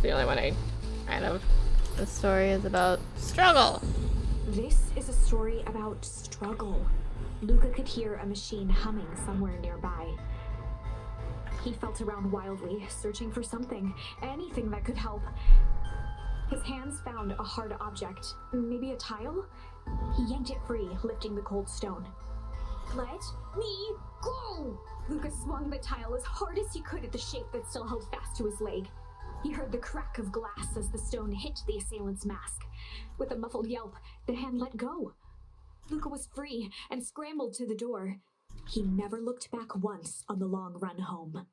the only one I kind of... The story is about struggle. This is a story about struggle. Luca could hear a machine humming somewhere nearby. He felt around wildly, searching for something, anything that could help. His hands found a hard object, maybe a tile? He yanked it free, lifting the cold stone. Let me go! Luca swung the tile as hard as he could at the shape that still held fast to his leg. He heard the crack of glass as the stone hit the assailant's mask. With a muffled yelp, the hand let go. Luca was free and scrambled to the door. He never looked back once on the long run home.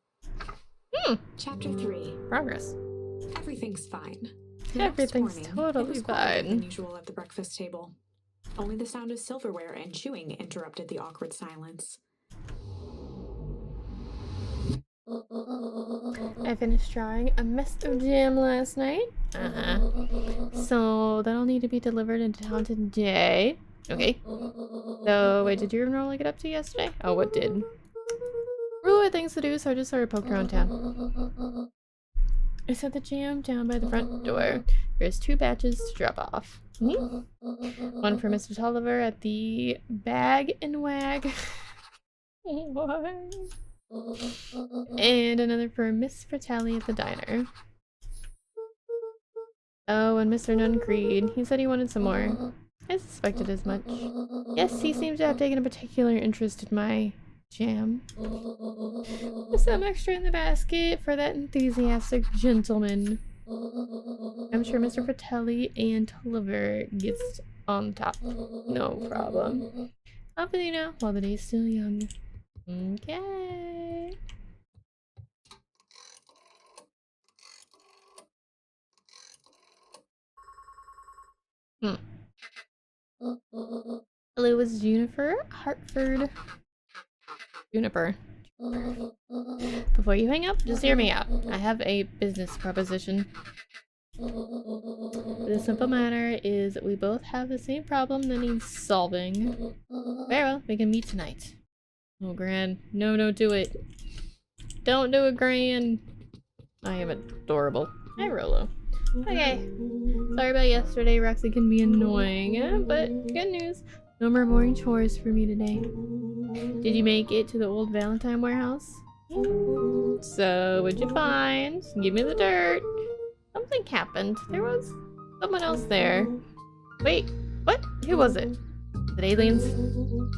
Chapter 3. Progress. Everything's fine. Everything's Next morning, totally it was quieter than fine. usual at the breakfast table. Only the sound of silverware and chewing interrupted the awkward silence. I finished drawing a mess of jam last night. So that'll need to be delivered into town today. Okay. So wait, did you even really get up to yesterday? Oh, what did? Really had things to do, so I just sort of poked around town. I set the jam down by the front door. There's 2 batches to drop off. One for Mr. Tolliver at the Bag and Wag. What? And another for Miss Fratelli at the diner. Oh, and Mr. Nuncreed. He said he wanted some more. I suspected as much. Yes, he seems to have taken a particular interest in my jam. There's some extra in the basket for that enthusiastic gentleman. I'm sure Mr. Fratelli and Tolliver gets on top. No problem. Hopefully now, while the day's still young. Okay. Hello, it's Juniper Hartford. Juniper. Before you hang up, just hear me out. I have a business proposition. The simple matter is we both have the same problem that needs solving. Very well, we can meet tonight. Oh, Gran. No, don't do it. Don't do it, Gran. I am adorable. Hi, Rolo. Okay. Sorry about yesterday. Roxy can be annoying, but good news. No more boring chores for me today. Did you make it to the old Valentine warehouse? So, what'd you find? Give me the dirt. Something happened. There was someone else there. Wait, what? Who was it? Was it aliens?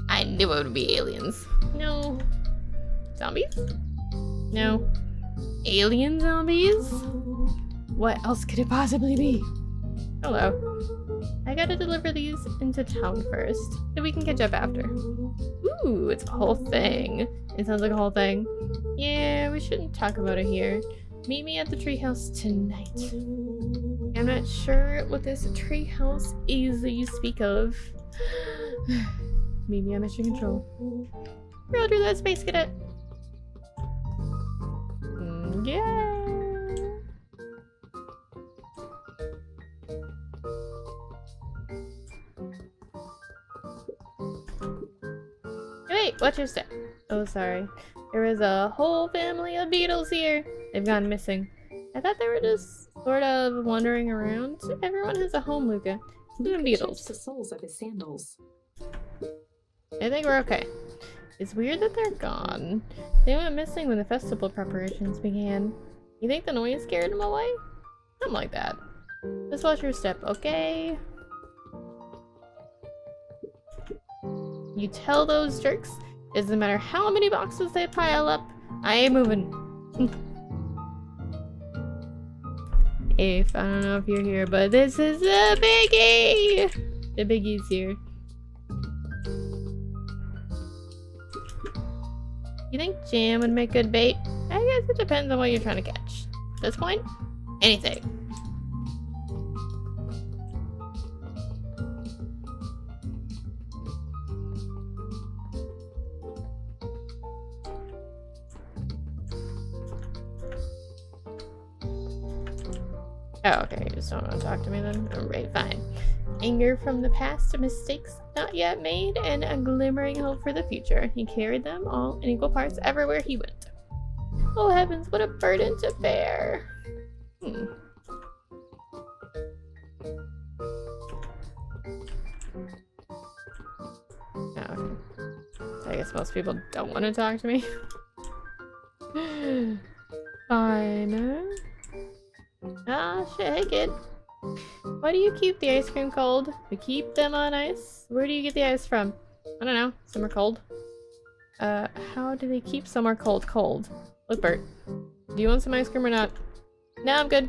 I knew it would be aliens. No. Zombies? No. Alien zombies? What else could it possibly be? Hello. I gotta deliver these into town first, so we can catch up after. Ooh, it's a whole thing. It sounds like a whole thing. Yeah, we shouldn't talk about it here. Meet me at the treehouse tonight. I'm not sure what this treehouse is that you speak of. Meet me at Mission Control. Roger that, Space Cadet. Yeah. Wait, watch your step. Oh, sorry. There was a whole family of beetles here. They've gone missing. I thought they were just sort of wandering around. Everyone has a home, Luca. Even beetles. The soles of his sandals. I think we're okay. It's weird that they're gone. They went missing when the festival preparations began. You think the noise scared them away? Something like that. Just watch your step, okay? You tell those jerks, it doesn't matter how many boxes they pile up, I ain't moving. I don't know if you're here, but this is a biggie! The biggie's here. You think jam would make good bait? I guess it depends on what you're trying to catch. At this point, anything. Oh, okay, you just don't want to talk to me then? Alright, fine. Anger from the past, mistakes not yet made, and a glimmering hope for the future. He carried them all in equal parts everywhere he went. Oh heavens, what a burden to bear. I guess most people don't want to talk to me. Fine. Ah, shit, hey kid. Why do you keep the ice cream cold? We keep them on ice? Where do you get the ice from? I don't know. Somewhere cold. How do they keep somewhere cold? Look, Bert. Do you want some ice cream or not? No, I'm good.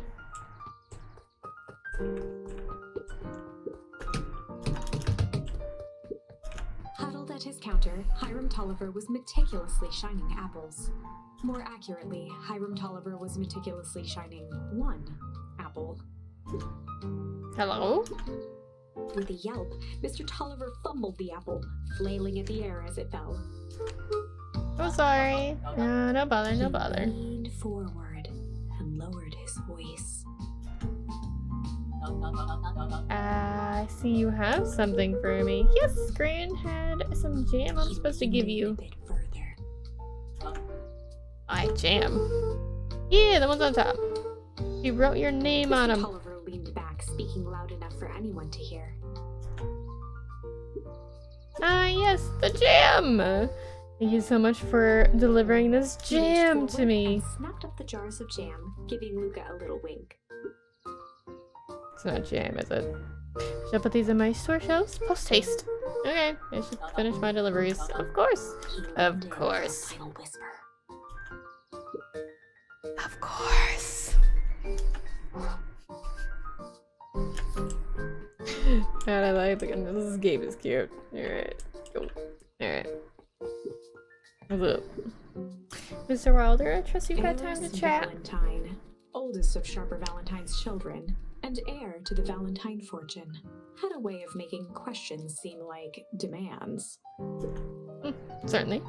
Huddled at his counter, Hiram Tolliver was meticulously shining apples. More accurately, Hiram Tolliver was meticulously shining one apple. Hello? With a yelp, Mr. Tolliver fumbled the apple, flailing at the air as it fell. Oh, sorry. No bother, no bother. He leaned forward and lowered his voice. I see you have something for me. Yes, Gran had some jam I'm supposed to give you. A bit further. Jam. Yeah, the ones on top. You wrote your name on them. Tolliver leaned back, speaking loud enough for anyone to hear. Ah, yes, the jam! Thank you so much for delivering this jam to me. Snapped up the jars of jam, giving Luca a little wink. It's not jam, is it? Should I put these in my store shelves? Post-haste. Okay, I should finish my deliveries. Of course. Of course. Final whisper. Of course. God, I like the this game is cute. Alright. Cool. Alright. What's up? Mr. Wilder, I trust you've got time to chat. Valentine, oldest of Sharper Valentine's children, and heir to the Valentine fortune, had a way of making questions seem like demands. Certainly.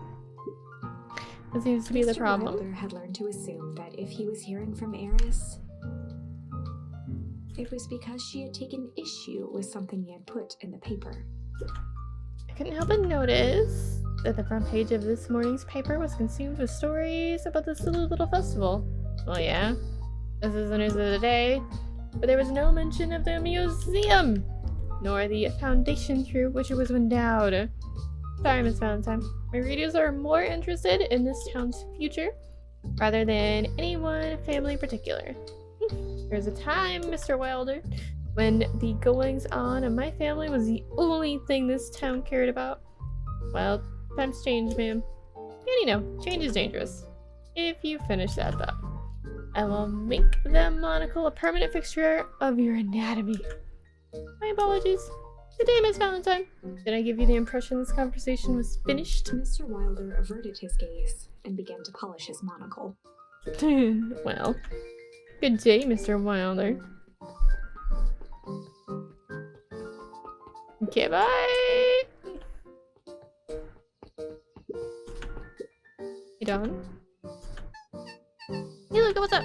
That seems to be the problem. Mr. Wilder had learned to assume that if he was hearing from Eris, it was because she had taken issue with something he had put in the paper. I couldn't help but notice that the front page of this morning's paper was consumed with stories about this silly little festival. Well, yeah, this is the news of the day, but there was no mention of the museum, nor the foundation through which it was endowed. Sorry, Miss Valentine. My readers are more interested in this town's future rather than any one family in particular. There's a time, Mr. Wilder, when the goings-on of my family was the only thing this town cared about. Well, times change, ma'am. And you know, change is dangerous. If you finish that thought, I will make that monocle a permanent fixture of your anatomy. My apologies. Good day, Miss Valentine. Did I give you the impression this conversation was finished? Mr. Wilder averted his gaze and began to polish his monocle. Well, good day, Mr. Wilder. Okay, bye! Hey, Dawn. Hey, Luca, what's up?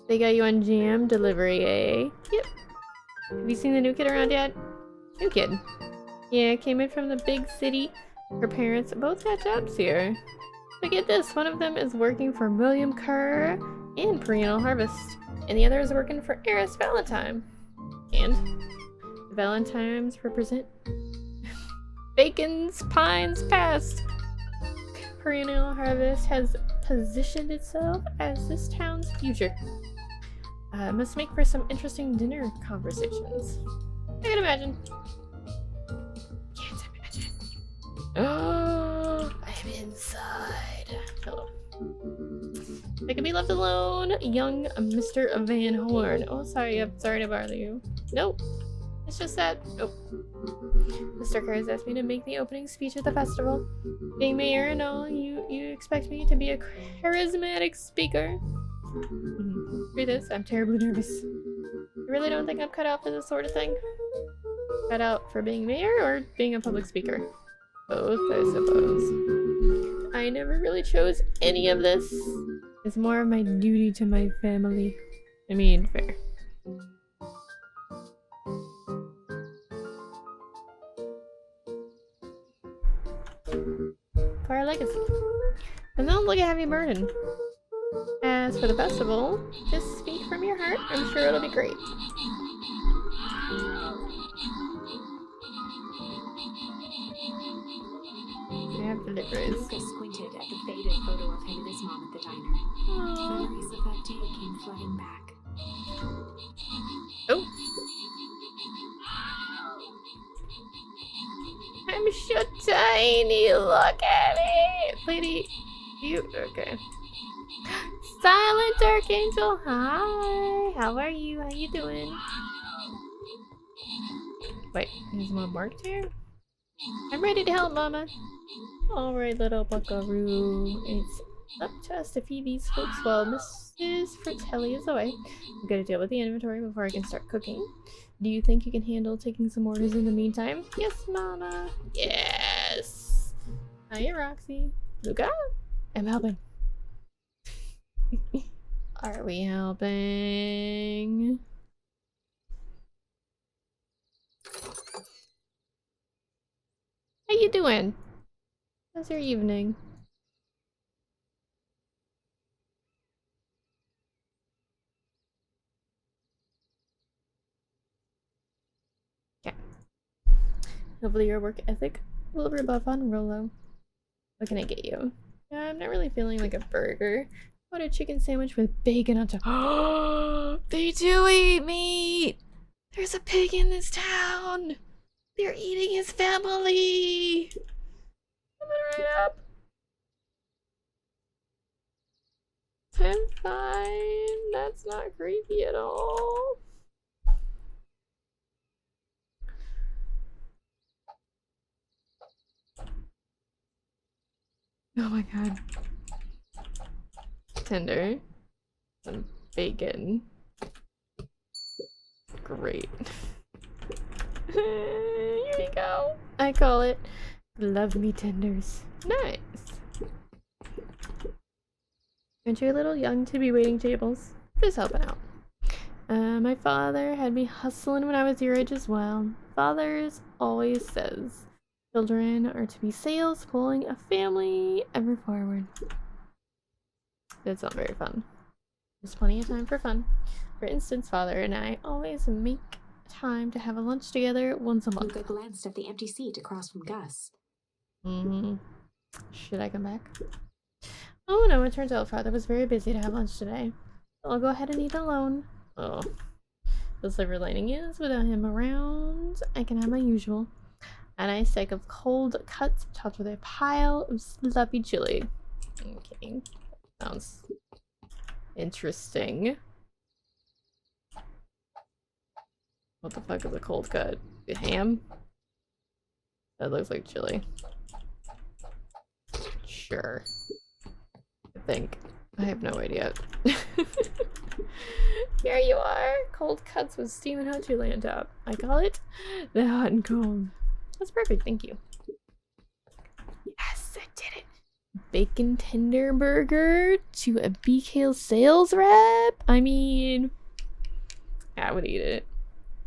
They got you on jam delivery, eh? Yep. Have you seen the new kid around yet? New kid? Yeah, came in from the big city. Her parents both got jobs here. But get this, one of them is working for William Kerr and Perennial Harvest, and the other is working for Eris Valentine. And the Valentines represent Bacon's Pines Past. Perennial Harvest has positioned itself as this town's future. Must make for some interesting dinner conversations. I can imagine. Can't imagine. Oh, I'm inside. Hello. I can be left alone, young Mr. Van Horn. Oh, sorry, I'm sorry to bother you. Nope. It's just that. Nope. Mr. Kerr has asked me to make the opening speech at the festival. Being mayor and all, you expect me to be a charismatic speaker. For this, I'm terribly nervous. You really don't think I'm cut out for this sort of thing? Cut out for being mayor or being a public speaker? Both, I suppose. I never really chose any of this. It's more of my duty to my family. I mean, fair. For our legacy. And don't look a heavy burden. As for the festival, just speak from your heart. I'm sure it'll be great. have deliveries. Luca squinted at the faded photo of him and his mom at the diner. Aww. Memories of that day came flooding back. Oh. I'm so tiny. Look at me. Lady, you okay. Silent Archangel, hi. How are you? How you doing? Wait, is Mom marked here? I'm ready to help, Mama. Alright, little buckaroo. It's up to us to feed these folks while Mrs. Fratelli is away. I'm gonna deal with the inventory before I can start cooking. Do you think you can handle taking some orders in the meantime? Yes, Mama. Yes. Hiya, Roxy. Luca? I'm helping. Are we helping? How you doing? How's your evening? Okay. Hopefully your work ethic will rub off on Rolo. What can I get you? I'm not really feeling like a burger. What a chicken sandwich with bacon on top. Oh, they do eat meat! There's a pig in this town! They're eating his family! Coming right up. I'm fine. That's not creepy at all. Oh my god. Tender. Some bacon. Great. Here we go. I call it love me tenders. Nice. Aren't you a little young to be waiting tables? Just helping out. My father had me hustling when I was your age as well. Fathers always says children are to be sails pulling a family ever forward. That's not very fun. There's plenty of time for fun. For instance, father and I always make time to have a lunch together once a month. Luca glanced at the empty seat across from Gus. Should I come back? Oh no, it turns out father was very busy to have lunch today. So I'll go ahead and eat alone. Oh. The silver lining is, without him around, I can have my usual. A nice steak of cold cuts topped with a pile of sloppy chili. Okay. Sounds interesting. What the fuck is a cold cut? Ham? That looks like chili. Sure. I think. I have no idea. Here you are! Cold cuts with steaming hot chili on top. I call it the hot and cold. That's perfect, thank you. Yes, I did it! Bacon tender burger to a BKL sales rep? I mean, I would eat it.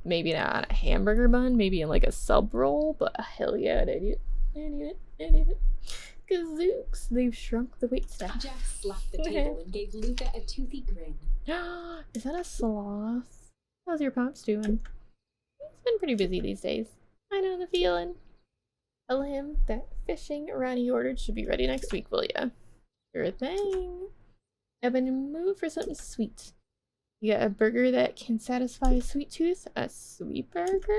Maybe not on a hamburger bun, maybe in like a sub roll, but hell yeah, I'd eat it. I'd eat it. I'd eat it. Gazooks, they've shrunk the wait staff. Jack slapped the table and gave Luca a toothy grin. Is that a sloth? How's your pops doing? He's been pretty busy these days. I know the feeling. Tell him that fishing around he ordered should be ready next week, will ya? Sure thing. I've been in the mood for something sweet. You got a burger that can satisfy a sweet tooth? A sweet burger?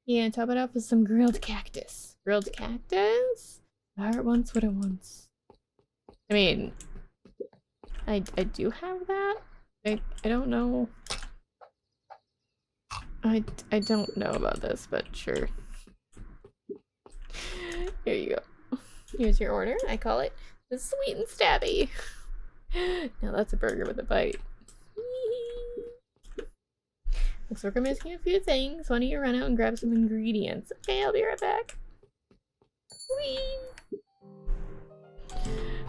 Yeah, and top it off with some grilled cactus. Grilled cactus? My heart wants what it wants. I mean, I do have that. I don't know. I don't know about this, but sure. Here you go. Here's your order. I call it the sweet and stabby. Now that's a burger with a bite. Looks like we're missing a few things. Why don't you run out and grab some ingredients? Okay, I'll be right back. Whee!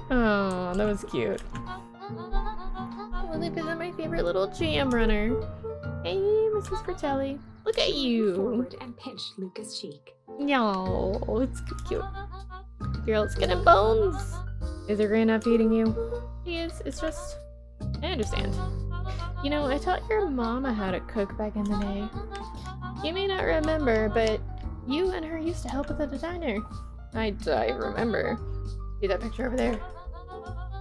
Oh, that was cute. Well, they present my favorite little jam runner. Hey, Mrs. Fratelli. Look at you. Forward and pinched Luca's cheek. No, it's cute. Girl, skin and bones. Is her grandma feeding you? She is. It's just, I understand. You know, I taught your mama how to cook back in the day. You may not remember, but you and her used to help us at the diner. I remember. See that picture over there?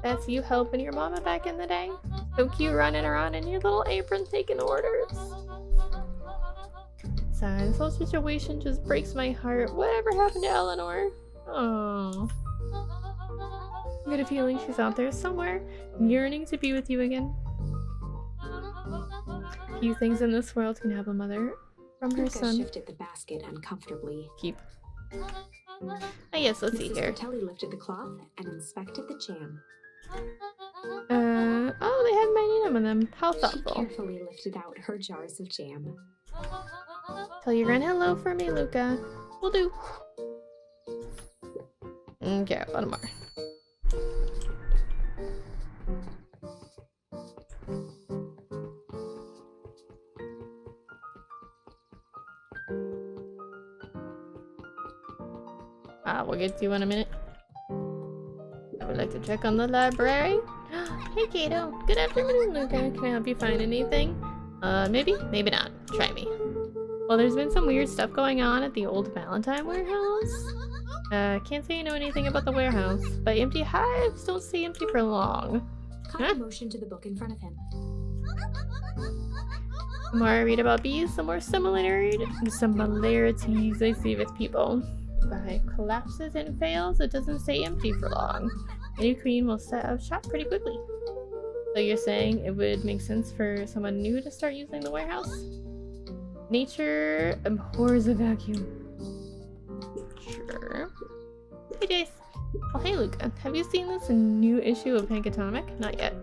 That's you helping your mama back in the day. So cute running around in your little apron taking orders. Sorry, this whole situation just breaks my heart. Whatever happened to Eleanor? Oh. I get a feeling she's out there somewhere, yearning to be with you again. Few things in this world can have a mother from her Luca son. shifted the basket uncomfortably. Keep. Ah, yes, let's see Mrs. here. Fratelli lifted the cloth and inspected the jam. Oh, they have my name on them. How She thoughtful. carefully lifted out her jars of jam. Tell your grand hello for me, Luca. Will do. Okay, one more. We'll get to you in a minute. I would like to check on the library. Hey, Kato. Good afternoon, Luca. Can I help you find anything? Maybe? Maybe not. Try me. Well, there's been some weird stuff going on at the old Valentine warehouse. Can't say I know anything about the warehouse, but empty hives don't stay empty for long. Kyle motioned to the book in front of him. The more I read about bees, the more similarities I see with people. If a hive collapses and fails, it doesn't stay empty for long. A new queen will set up shop pretty quickly. So you're saying it would make sense for someone new to start using the warehouse? Nature abhors a vacuum. Sure. Hey, Jace. Oh, hey, Luca. Have you seen this new issue of Pink Atomic? Not yet.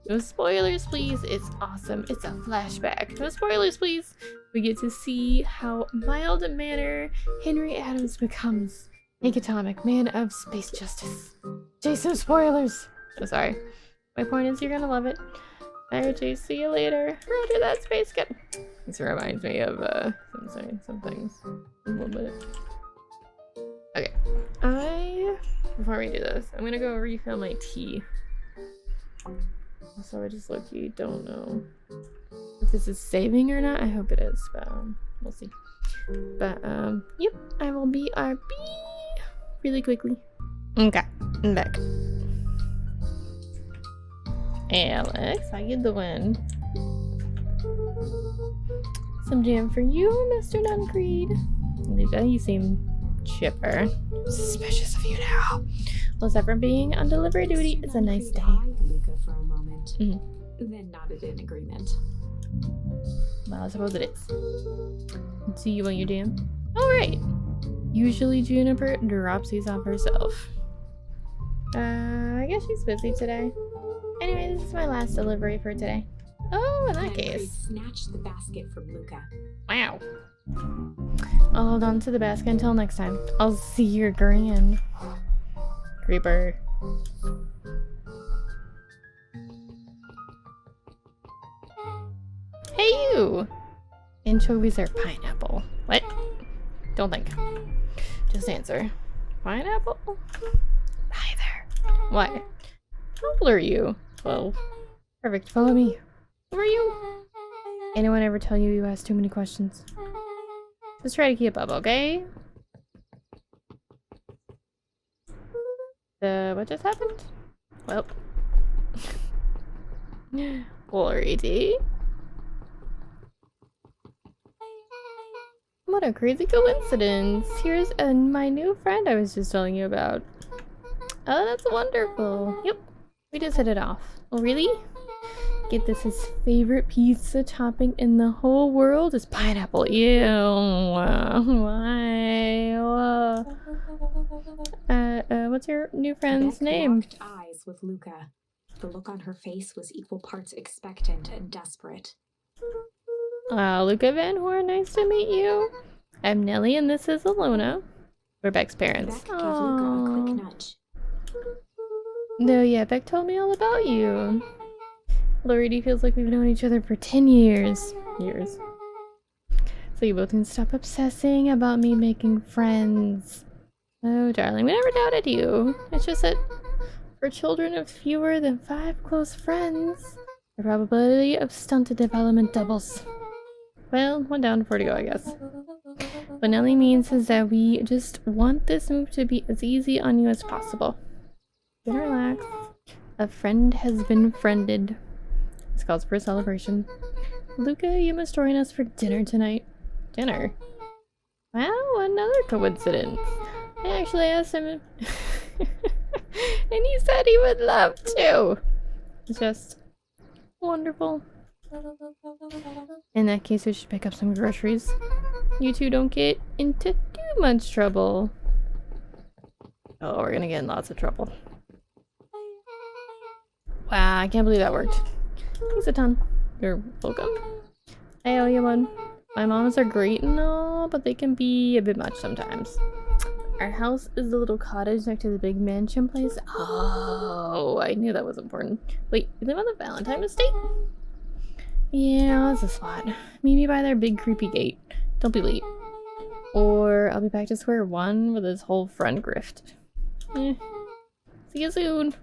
No spoilers, please. It's awesome. It's a flashback. No spoilers, please. We get to see how mild-mannered Henry Adams becomes Pink Atomic, man of space justice. Jason, spoilers! Oh, sorry. My point is you're gonna love it. Alright, Jace, see you later. Roger that, space cap. This reminds me of, some things. A little bit. Okay. Before we do this, I'm gonna go refill my tea. Also, I just low-key don't know if this is saving or not. I hope it is, but we'll see. But yep, I will be RB really quickly. Okay, I'm back. Alex, how you doing? Some jam for you, Mr. Duncreed. Luca, you seem chipper. Suspicious of you now. Well, aside from being on delivery duty, it's a nice day. Eyed Luca for a moment, then nodded in agreement. Well, I suppose it is. See you on your jam. Alright. Usually Juniper drops these off herself. I guess she's busy today. Anyway, this is my last delivery for today. Oh, in that case. Snatched the basket from Luca. Wow. I'll hold on to the basket until next time. I'll see your grand. Creeper. Hey, you! Anchovies are pineapple. What? Don't think. Just answer. Pineapple? Neither. What? How old are you? 12. Perfect. Follow me. Who are you? Anyone ever tell you you ask too many questions? Just try to keep up, okay? What just happened? Well. Alrighty. What a crazy coincidence. Here's my new friend I was just telling you about. Oh, that's wonderful. Yep. We just hit it off. Oh, really? Get this, his favorite pizza topping in the whole world is pineapple. Ew. Why? What's your new friend's name? Locked eyes with Luca. The look on her face was equal parts expectant and desperate. Luca Van Horn, nice to meet you. I'm Nellie and this is Alona. We're Beck's parents. Beck gave Luca a quick nudge. No, yeah, Beck told me all about you. Already feels like we've known each other for 10 years. So you both can stop obsessing about me making friends. Oh, darling, we never doubted you. It's just that for children of fewer than 5 close friends, the probability of stunted development doubles. Well, 1 down, 4 to go, I guess. What Nelly means is that we just want this move to be as easy on you as possible. Then relax. A friend has been friended. This calls for a celebration. Luca, you must join us for dinner tonight. Dinner? Wow, another coincidence. I actually asked him and he said he would love to. It's just wonderful. In that case, we should pick up some groceries. You two don't get into too much trouble. Oh, we're gonna get in lots of trouble. Wow, I can't believe that worked. Thanks a ton. You're welcome. I owe you one. My moms are great and all, but they can be a bit much sometimes. Our house is the little cottage next to the big mansion place. Oh, I knew that was important. Wait, you live on the Valentine estate? Yeah, that's a spot. Meet me by their big creepy gate. Don't be late. Or I'll be back to square one with this whole friend grift. See you soon.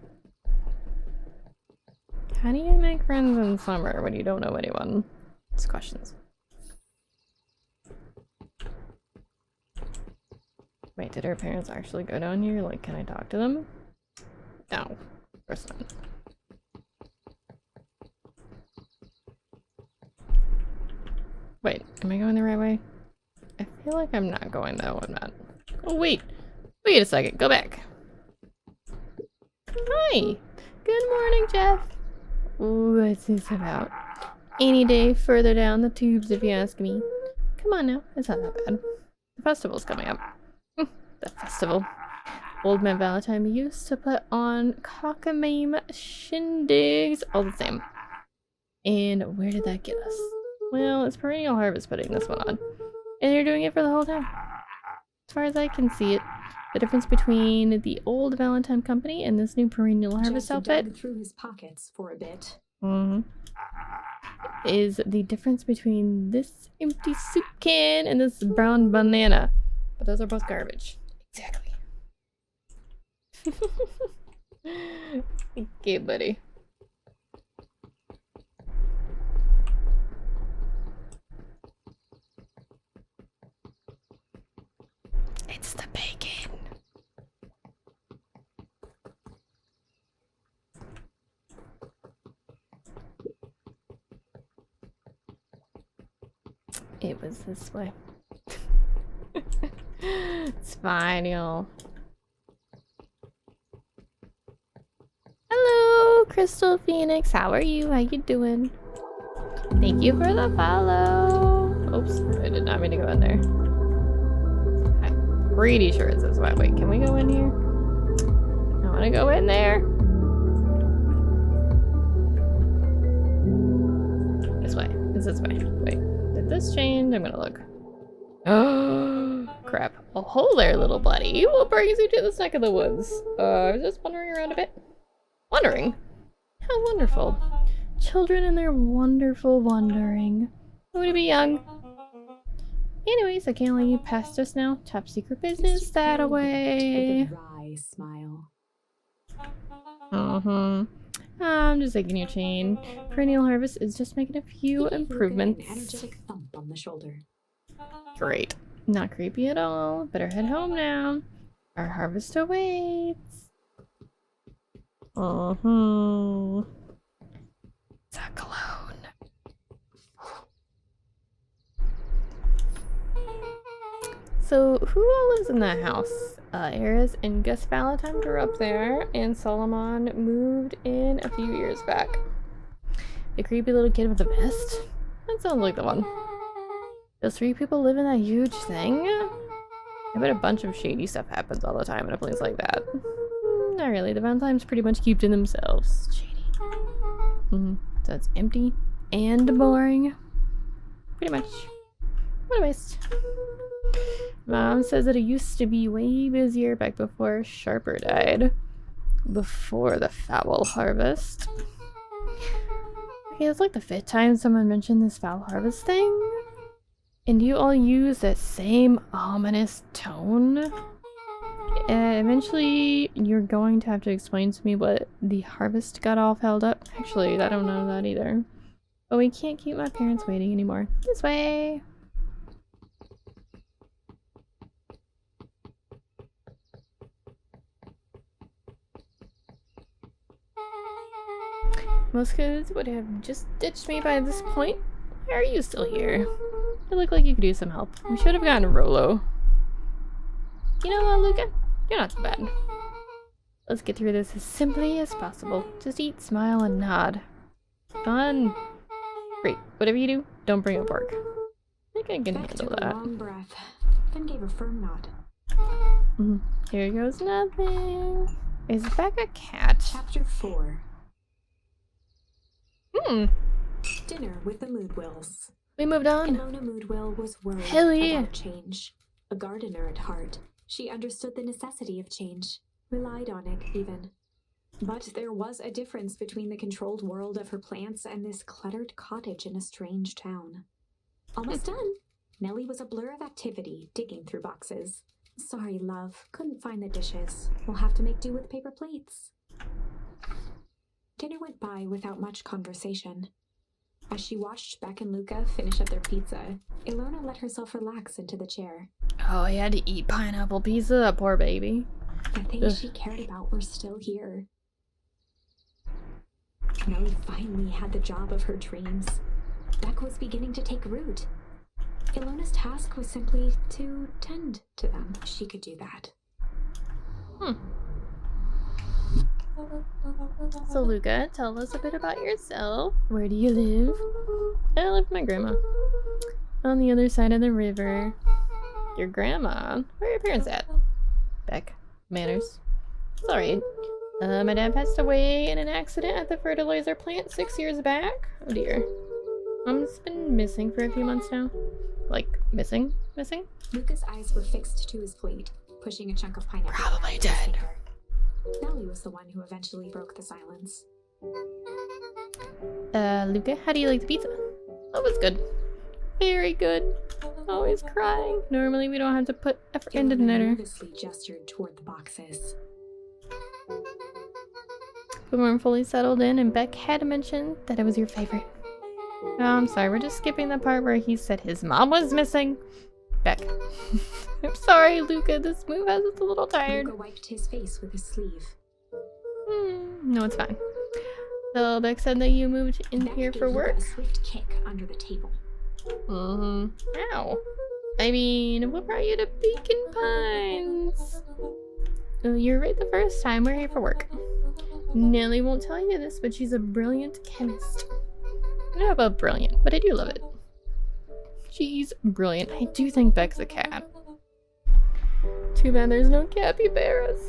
How do you make friends in summer when you don't know anyone? It's questions. Wait, did her parents actually go down here? Like, can I talk to them? No, of course not. Wait, am I going the right way? I feel like I'm not going though, I'm not. Oh wait! Wait a second, go back. Hi! Good morning, Jeff! What's this about? Any day further down the tubes if you ask me. Come on now, it's not that bad. The festival's coming up. The festival. Old Man Valentine used to put on cockamamie shindigs all the same. And where did that get us? Well, it's Perennial Harvest putting this one on. And they're doing it for the whole town. As far as I can see it, the difference between the old Valentine company and this new Perennial Harvest outfit dug through his pockets for a bit. Is the difference between this empty soup can and this brown banana. But those are both garbage. Exactly. Okay, buddy. It's the bacon. It was this way. It's fine, y'all. Hello, Crystal Phoenix. How are you? How you doing? Thank you for the follow. Oops, I did not mean to go in there. I'm pretty sure it's this way. Wait, can we go in here? I want to go in there. This way. It's this way. Wait, did this change? I'm gonna look. Oh, crap. Oh, hold there, little buddy. What brings you to this neck of the woods? I was just wandering around a bit. Wandering? How wonderful. Children and their wonderful wandering. Who to be young? Anyways, I can't let you past us now. Top secret business that away. With a wry smile. I'm just taking your chain. Perennial Harvest is just making a few improvements. An energetic thump on the shoulder. Great. Not creepy at all. Better head home now. Our harvest awaits. It's a cologne. So, who all lives in that house? Eris and Gus Valentine grew up there, and Solomon moved in a few years back. The creepy little kid with the vest? That sounds like the one. Those three people live in that huge thing? I bet a bunch of shady stuff happens all the time in a place like that. Not really, the Valentines pretty much keep to themselves. Shady. So it's empty and boring. Pretty much. What a waste. Mom says that it used to be way busier back before Sharper died. Before the foul harvest. Okay, it's like the 5th time someone mentioned this foul harvest thing. And you all use that same ominous tone? Eventually, you're going to have to explain to me what the harvest got all held up. Actually, I don't know that either. But we can't keep my parents waiting anymore. This way! Most kids would have just ditched me by this point. Why are you still here? You look like you could use some help. We should have gotten Rolo. You know what, Luca? You're not so bad. Let's get through this as simply as possible. Just eat, smile, and nod. Fun. Great. Whatever you do, don't bring up work. I think I can handle took that. A long breath, then gave a firm nod. Here goes nothing. Is Beck a cat? Chapter 4. Dinner with the Moodwills. We moved on. Ilona Moodwill was worried Hell yeah. about change. A gardener at heart, she understood the necessity of change, relied on it even. But there was a difference between the controlled world of her plants and this cluttered cottage in a strange town. Almost done. Nellie was a blur of activity, digging through boxes. Sorry, love. Couldn't find the dishes. We'll have to make do with paper plates. Dinner went by without much conversation. As she watched Beck and Luca finish up their pizza, Ilona let herself relax into the chair. Oh, he had to eat pineapple pizza, that poor baby. The things she cared about were still here. Nellie finally had the job of her dreams. Beck was beginning to take root. Ilona's task was simply to tend to them. She could do that. So Luca, tell us a bit about yourself. Where do you live? I live with my grandma. On the other side of the river. Your grandma? Where are your parents at? Beck. Manners. Sorry. My dad passed away in an accident at the fertilizer plant 6 years back. Oh dear. Mom's been missing for a few months now. Like, missing? Luca's eyes were fixed to his plate, pushing a chunk of pineapple. Probably dead. Nellie was the one who eventually broke the silence. Luca, how do you like the pizza? That was good. Very good. Always crying. Normally we don't have to put effort into the dinner. Nervously gestured toward the boxes. We weren't fully settled in, and Beck had mentioned that it was your favorite. Oh, I'm sorry, we're just skipping the part where he said his mom was missing. Beck. I'm sorry, Luca, this move has us a little tired. Luca wiped his face with his sleeve. No, it's fine. So, Beck said that you moved in Beck here gave for Luca work? a swift kick under the table. Ow. I mean, what brought you to Beacon Pines? Oh, you're right the first time. We're here for work. Nellie won't tell you this, but she's a brilliant chemist. I don't know about brilliant, but I do love it. She's brilliant. I do think Beck's a cat. Too bad there's no capybaras.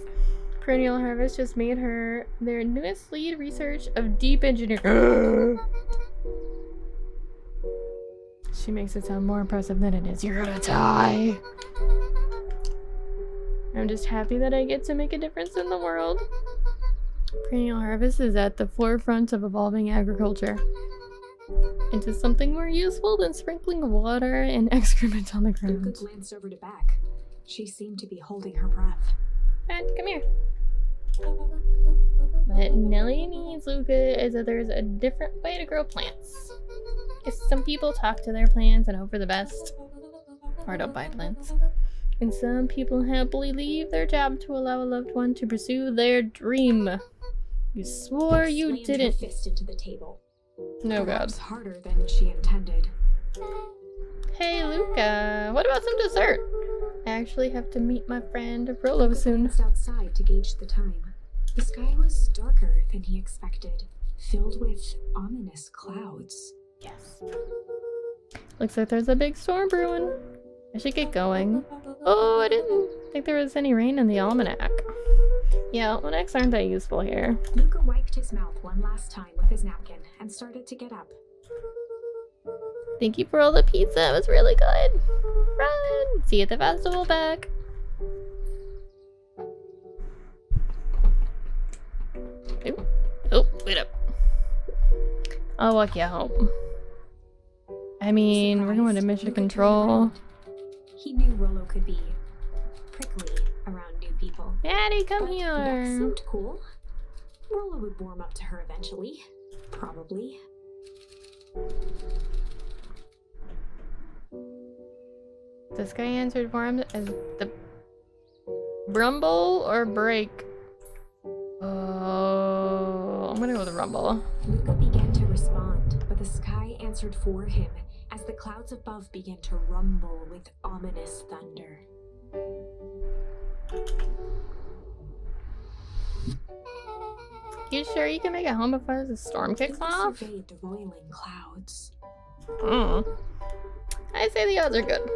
Perennial Harvest just made her their newest lead research of deep engineering. She makes it sound more impressive than it is. You're gonna die. I'm just happy that I get to make a difference in the world. Perennial Harvest is at the forefront of evolving agriculture into something more useful than sprinkling water and excrement on the ground. Luca glanced over to Beck. She seemed to be holding her breath. Dad, come here. What Nellie means, Luca, is that there's a different way to grow plants. If some people talk to their plants and hope for the best, or don't buy plants, and some people happily leave their job to allow a loved one to pursue their dream. You swore you didn't. Her fist into the table. No, God. Perhaps harder than she intended. Hey, Luca, what about some dessert? I actually have to meet my friend Rolo Luca soon. glanced outside to gauge the time. The sky was darker than he expected, filled with ominous clouds. Yes. Looks like there's a big storm brewing. I should get going. Oh, I didn't think there was any rain in the almanac. Yeah, almanacs aren't that useful here. Luca wiped his mouth one last time with his napkin and started to get up. Thank you for all the pizza. It was really good. Run! See you at the festival, Beck. Oh, wait up. I'll walk you home. I mean, we're going to mission Luca control. turned around. He knew Rolo could be prickly around new people. Maddie, come But Beck here. seemed cool. Rolo would warm up to her eventually. Probably. This guy answered for him as the Brumble or Break. Oh, I'm gonna go with rumble. Luca began to respond, but the sky answered for him as the clouds above began to rumble with ominous thunder. You sure you can make it home before the storm kicks Luca off? surveyed the roiling clouds. I say the odds are good.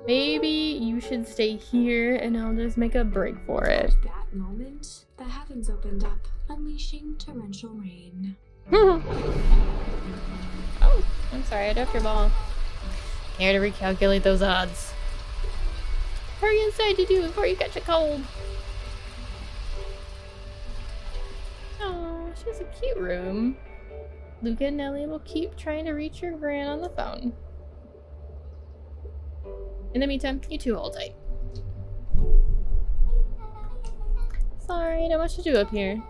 Maybe you should stay here and I'll just make a break for it. At that moment, the heavens opened up, unleashing torrential rain. Oh, I'm sorry, I dropped your ball. Care to recalculate those odds. Hurry inside to do before you catch a cold. Oh, she has a cute room. Luca and Nellie will keep trying to reach your gran on the phone. In the meantime, you two hold tight. Sorry, not much to do up here.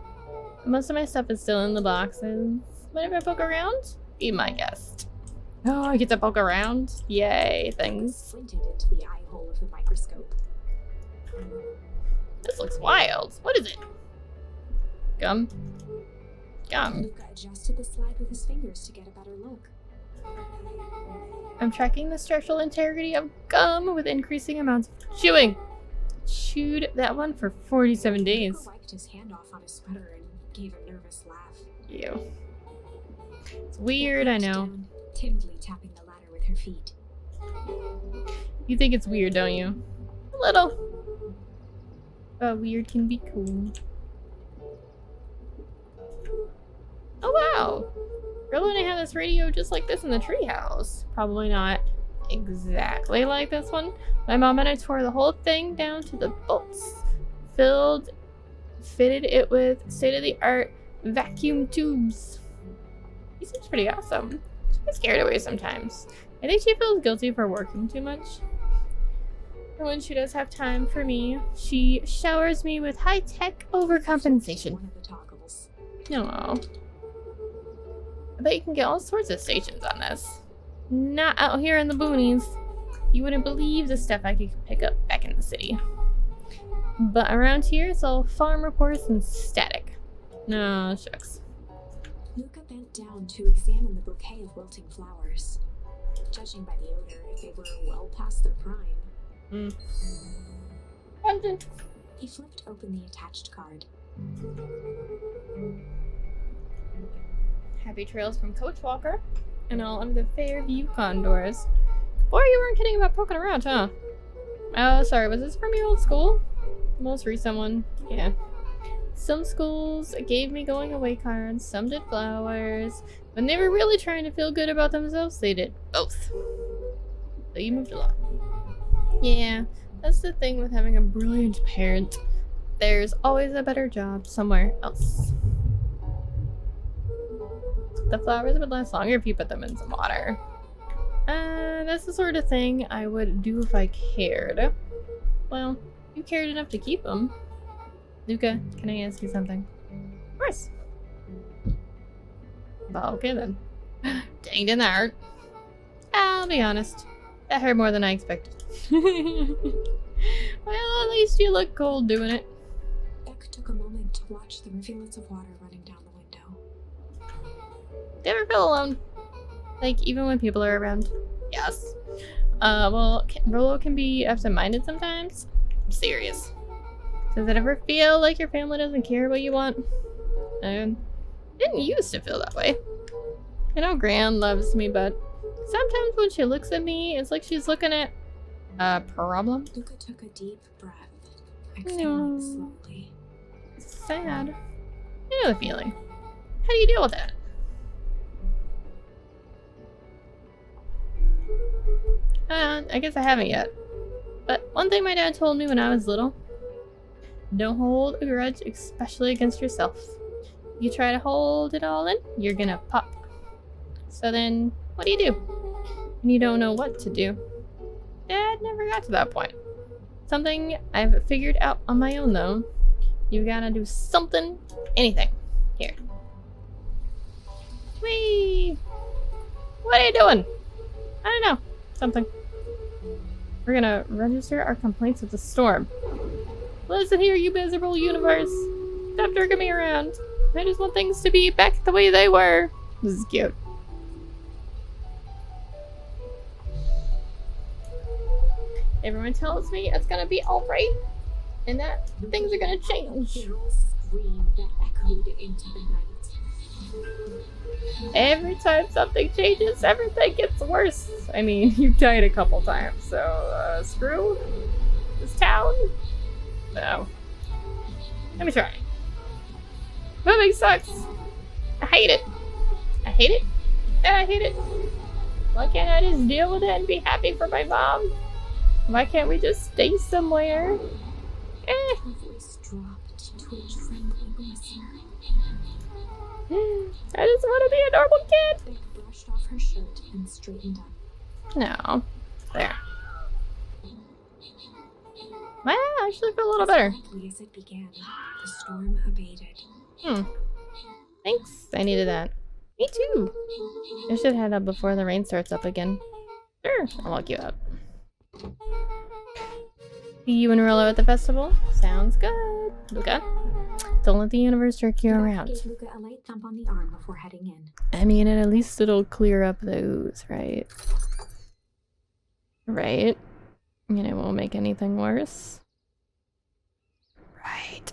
Most of my stuff is still in the boxes. Whenever I poke around, be my guest. Oh, I get to poke around? Yay, things. Squinted into the eye hole of the microscope. This looks wild. What is it? Gum? Gum. Luca adjusted the slide with his fingers to get a better look. I'm tracking the structural integrity of gum with increasing amounts of chewing. Chewed that one for 47 days. Luca wiped his hand off on his sweater and gave a nervous laugh. Ew. It's weird, I know. Down, timidly tapping the ladder with her feet. You think it's weird, don't you? A little. But weird can be cool. Oh wow! Really want to have this radio just like this in the treehouse. Probably not exactly like this one. My mom and I tore the whole thing down to the bolts. Fitted it with state-of-the-art vacuum tubes. He seems pretty awesome. She gets scared away sometimes. I think she feels guilty for working too much. And when she does have time for me, she showers me with high-tech overcompensation. One of the toggles. No. I bet you can get all sorts of stations on this. Not out here in the boonies. You wouldn't believe the stuff I could pick up back in the city. But around here, it's all farm reports and static. No, shucks. Luca bent down to examine the bouquet of wilting flowers. Judging by the odor, they were well past their prime. He flipped open the attached card. Happy trails from Coach Walker and all of the Fairview Condors. Boy, you weren't kidding about poking around, huh? Oh, sorry, was this from your old school? Most recent one, yeah. Some schools gave me going away cards, some did flowers. When they were really trying to feel good about themselves, they did both. So you moved along. Yeah, that's the thing with having a brilliant parent. There's always a better job somewhere else. The flowers would last longer if you put them in some water. That's the sort of thing I would do if I cared. Well, you cared enough to keep them. Luca, can I ask you something? Of course. Well, okay then. Dang, didn't that hurt? I'll be honest. That hurt more than I expected. Well, at least you look cold doing it. Beck took a moment to watch the rivulets of water running down the window. Do you ever feel alone? Like, even when people are around? Yes. Well, Rolo can be absent-minded sometimes. I'm serious. Does it ever feel like your family doesn't care what you want? I didn't used to feel that way. I know Gran loves me, but sometimes when she looks at me, it's like she's looking at a problem. Luca took a deep breath, exhaling slowly. It's sad. I know the feeling. How do you deal with that? I guess I haven't yet. But one thing my dad told me when I was little: don't hold a grudge, especially against yourself. You try to hold it all in, you're gonna pop. So then, what do? When you don't know what to do. Dad never got to that point. Something I've figured out on my own though. You gotta do something, anything. Here. Whee! What are you doing? I don't know. Something. We're gonna register our complaints with the storm. Listen here, you miserable universe. Stop jerking me around. I just want things to be back the way they were. This is cute. Everyone tells me it's gonna be alright, and that things are gonna change. Scream that echoed into the night. Every time something changes, everything gets worse. I mean, you've died a couple times, so screw this town. No. Let me try. Moving sucks. I hate it. I hate it. And I hate it. Why can't I just deal with it and be happy for my mom? Why can't we just stay somewhere? Her voice dropped to a trembling whisper. I just want to be a normal kid. Beck brushed off her shirt and straightened up. No. There. Well, I actually feel a little better. Quickly as it began, the storm abated. Thanks. I needed that. Me too. I should head up before the rain starts up again. Sure, I'll walk you up. See you and Rolo at the festival? Sounds good. Luca, don't let the universe jerk you around. Gave Luca a light thump on the arm before heading in. I mean, at least it'll clear up the ooze, right? Right? And it won't make anything worse. Right.